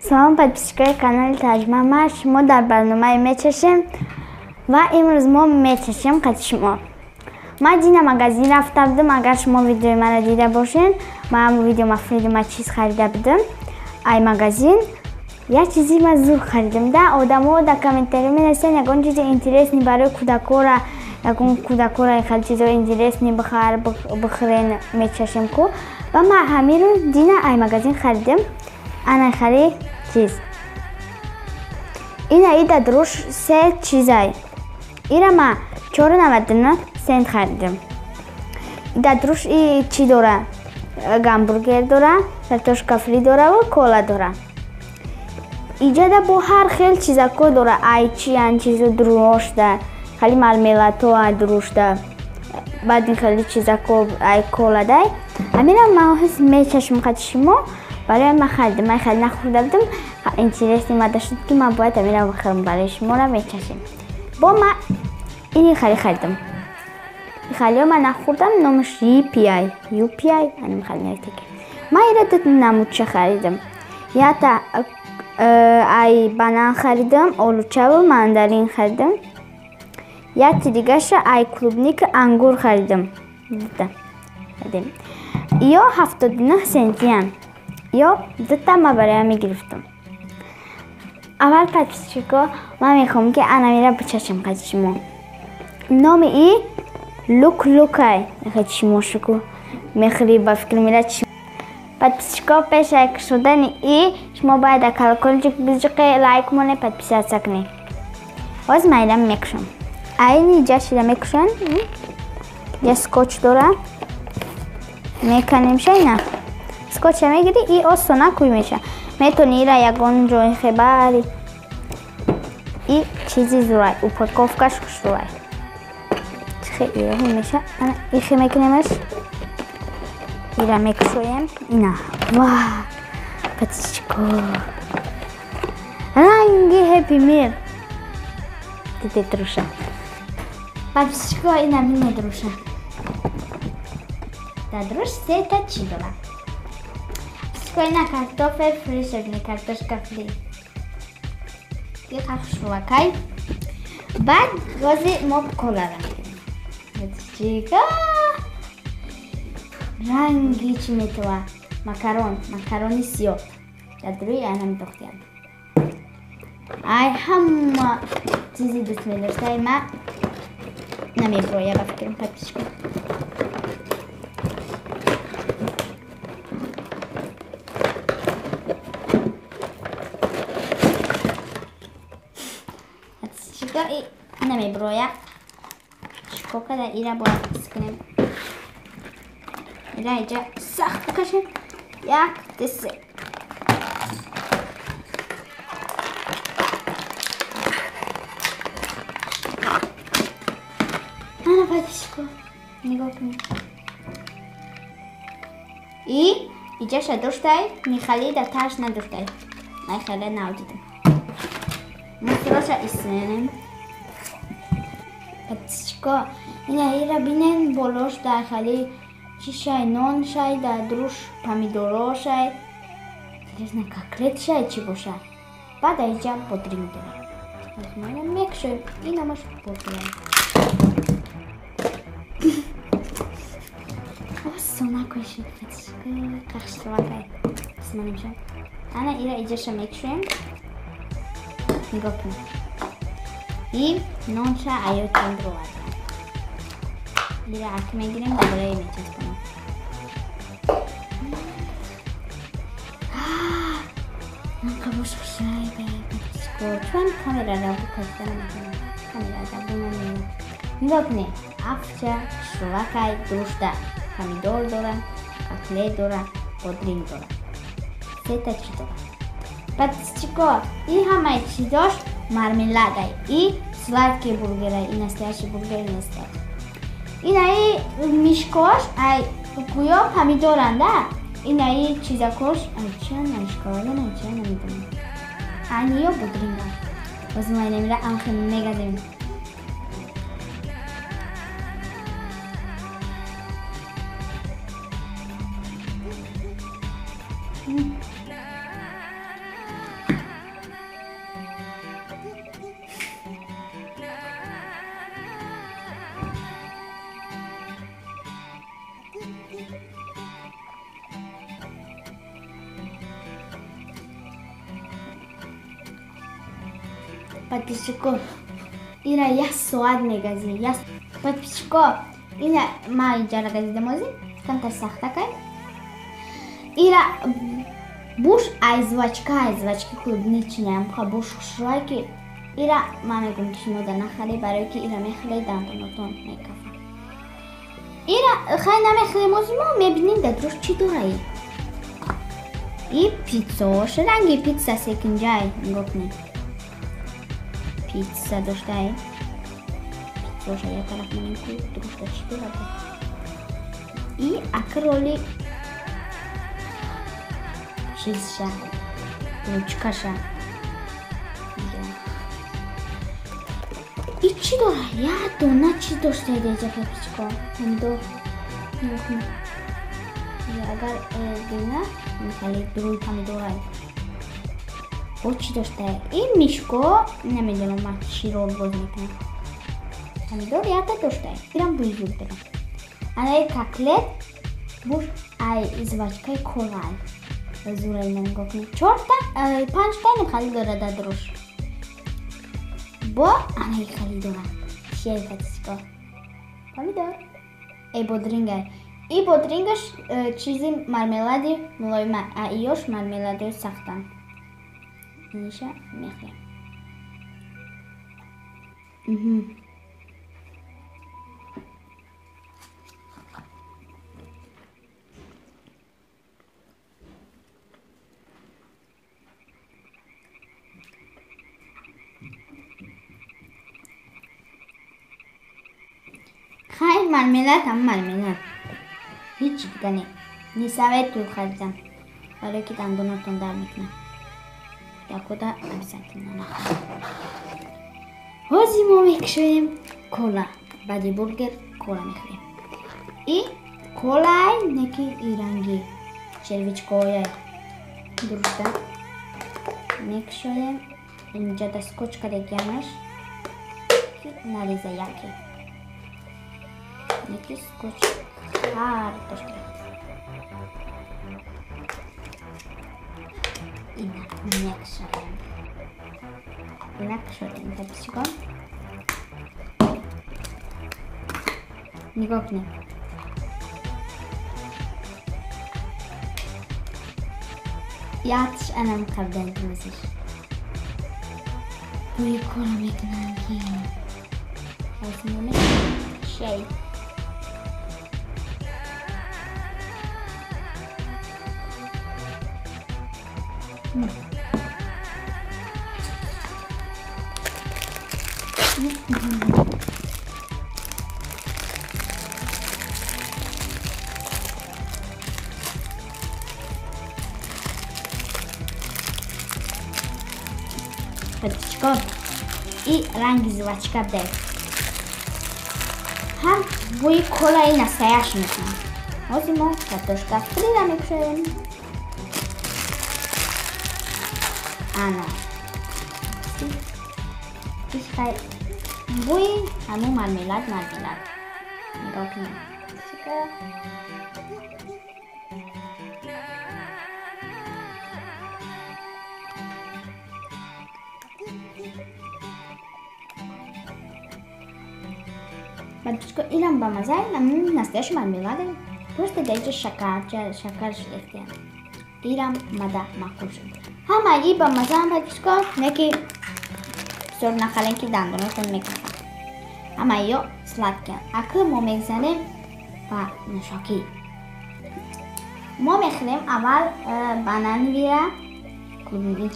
салом подписчикои канали Таҷмама, шумо дар барномаи мечашем ва имрӯз мо мечашем хати шумо. Ман дина магазин рафта будам, агар шумо видеои мара дида бошен, ман видео мафридима чиз харида будам. Ай магазин як чизи ман зур харидам. Да, одамо дар комментария менависанд ягон чизи интересни барои кӯдакора, ягон кӯдакора хеле чизои интересни бихӯрен мечашем ку. Ва ман ҳамиро дина ай магазин харидам. Ана хари чиз. Ина ида дрош се чизай. Ира ма 4.99 сент харидам. Ида дрош и чи дора? Гамбургер дора, картошка фри дора ва кола дора. Иҷада бо ҳар хел чизако дора. Ай чи ан чизо дрошта, хали мармелато ай дрошта. Баъд ин хели чизако ай кола дай. Амира ма ҳис мечашм хати шумо. برای من خریدم. من خیلی نخورده بودم. اینترستی ماده شد که من باید امیرم بخرم برای شما را میچشم. با من اینی خریدم. خیلی من نخوردم. نامش UPI. من خیلی نکته. من ایرادت نمودچه خریدم. یا تا ای بانان خریدم. آلوچه و ماندارین خریدم. یا دیگهش ای کلوبنیک انگور خریدم. یا 79 سنتیم. یا دوتا ما برای می گرفتم. اول подписчиков من میخوام که انا میرم بچشم خدی شما. نام ای لوکای خدی شما شکو میخری با فکر میره چی. подписчиков پیش یک شدن ای شما باید کلکلچک بزرگ لایک مونه подписаться کنی. باز میرم میکشم. اینی جاش را میکشن. یه سکوچ داره. میکنیم شی نه. скотч мегири и осона куй меша. Метони ира ягон ҷои хебари и чизи зурай. Упаковкаш хушрувай. Хе ира меша. Ана ихе мекунемаш. Ира мекушоем. Ина. Ва! Подписчико. Ранги Happy Meal. Тите труша. Подписчико ина мине труша. Да друж сета чи дора. Скойна картофель фри шагни картошка фри. Ё хашвакай. Баъд гози моб кола рафтем. Чика. Ранги чи метова. Макарони сиё. Дадруи анам дохтиям. Ай ҳама чизи дӯст медоштаи ма намеброя ба фикрам подписчикам. И намеброя. Шкока да ира бояд скинем. Ира иҷа сахт бикашем. Як десе. Ана подписчико. Нигоҳ кунед. И иҷаша доштай, михали да таш надоштай. Ман хеле навдидам. Мусороша исенем. Подписчико, ина ира бинен болош дар хали чи шай, нон шай, дар друш помидоро шай. Интересно, котлет шай чи боша. Баъд аиҷа бодринг дора. Мана мекушоем. Ина маш бодринг. Осона кушед подписчико. Қахшвакай. Бисманимша. Ана ира иҷаша мекушоем. Нигоҳ кун. И нонша аётон ровад. Ира ак мегирем добраи мечаспонам. Накабош хушай беписко. Чун камераро буказдам мекунам. Камерада бумамина. Нигоҳ кунед. Афча, шувакай, душта, помидор дора, котлет дора, бодринг дора. Сета чи дора. Подписчико, и ҳамаи чизош мармеладай. И сладкий бургерай. И настоящий бургер и настоящий. Инаи мишкош, ай гӯё помидоранда. Инаи чизакош, ай чия намишкавада на чия намидонам. Ани ё бодринга. Озмай намира анхи мегазем. подписчиков. Ира я соат мегази. Я подписчиков. Ина ма иджара газида мози. Канта сахтакай. Ира буш айзвачки клубничням ха буш шуайки. Ира ма мегум ки шумо да нахали барои ки ира мехле дандонотон мекафа. Ира хай намехле мози мо мебиним да друш чи дораи. И пиццош ранги пицца секинҷай гопни. Пицца доштай. Пиццоша я тараф манинку друшта чи доради. И акроли чизша. Ручкаша. И чи дора? Я дона чи доштай деҷа папичко. Амдо. Нохни. Агар дина михали друй помидорай. Вот чи доштай. И мишко намедонам ма чи рол боз мекунам. Помидор ята доштай. Ирам буйзур дорам. Ана котлет буш ай извачкай колай. Зурай намгокни. Чорта панчтай нехали дора да друш. Бо ана хали дора. Шей патичко. Помидор. Бодрингай. И бодрингаш чизи мармелади мулоима, а иёш мармелади сахтан. Ниша мехлем. Хай мармелад ам мармелад. هیچ دیگه نیست تو خریدم برای که دندوناتون در میکنم یا کدا امسنتون نخواهم هازی ما میکشویم کولا بعدی برگر کولا میخوریم این کولای نکی ایرانگی چرویچکوی درسته میکشویم اینجا دستکوچ کردگیمش که نریزه یکی نکی سکوچ hartosti. Inakšodem pepsico. Nikokne. Yaatış anam kabden kırmızır. Bu ekonomik nanki. Aslında şey. Патичко и ранги жвачка дай. Хам буи кола и настоящий. Возьму картошка фри намешаем. Ana. Искай буи хаму мармелад. Нигоҳ кунед. Батюшка, инам ба мазаи настоящий мармелад. Просто дайте шакар шлифте. Ирам мада макушем. Ҳамаи ба мазаам батюшка, неки сор нахаленки дандонотон мекафам. Ҳамаиё сладкин. Акл мо мегзанем ба нӯшокӣ. Мо мехӯрем аввал бананвира,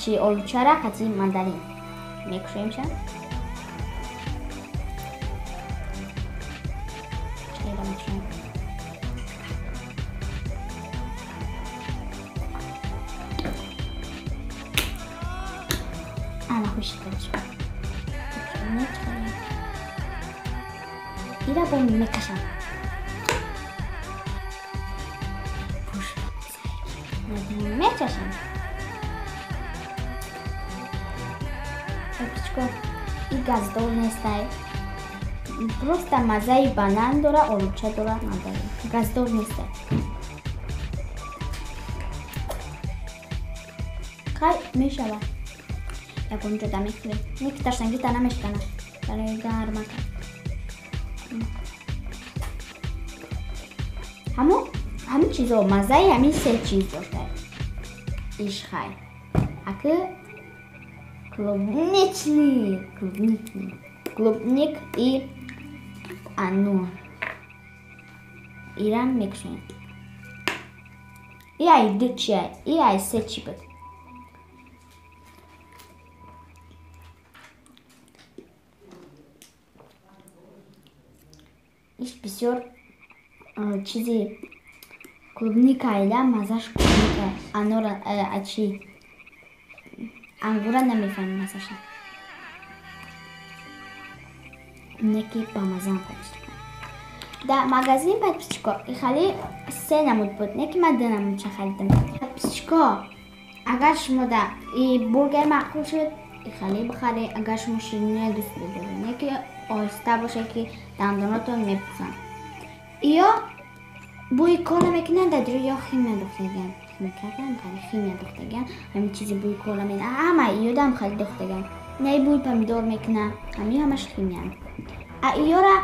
чи олучара, қатъи мандарин. Мекушоемша. Ana hoş geldin. İra ben mekaşam. Push. Mekaşam. Папичко, и газдор нестай. Просто мазаи банан дора, олуча дора мандарин. Газдор нестай. Хай мешавад. яконҷо дамехӯре. Не ки таштангита намешкана. Барои гарма кард. ҳамин чизо маззаи ҳамин се чиз дошта. Ишхай. Аки клубник и анур. Ирам мекушем. И ай дучай, и ай се чи буд. Иш бисёр чизи клубника айда маззаш клубника. Анура ачи ангура намефаҳмем маззаша. Неки ба маззам подписчика. Да магазин подписчика ихали 3 намуд буд, неки ма 2 намудча харидам. Подписчика агар шумо да и бургер маъқул шуд ихали бихаре, агар шумо шириние дӯст медоред, неки оҳиста боше ки дандонатон мепусанд. ё бӯи кола мекунанд дар ё химия дохтаган. Химия дохтаган. Ҳамин чизи бӯи кола мекунанд. Ҳама ёдам хали дохтаган. Не бӯи помидор мекунанд. Ҳамаш химия. Иёра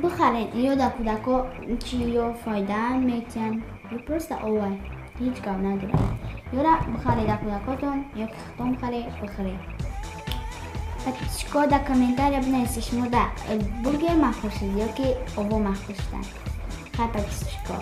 бихаред. Ё да кӯдако чи ё фоида метиҳанд. Просто овай. Ҳеҷ гап надорад. Ёра бихаред дар кӯдакотон ё ки хитон бихаред. Подписчика дар комментария бинависед шумо да бургер маъқул шуд ё ки ово маъқул шуданд. Хай подписчика.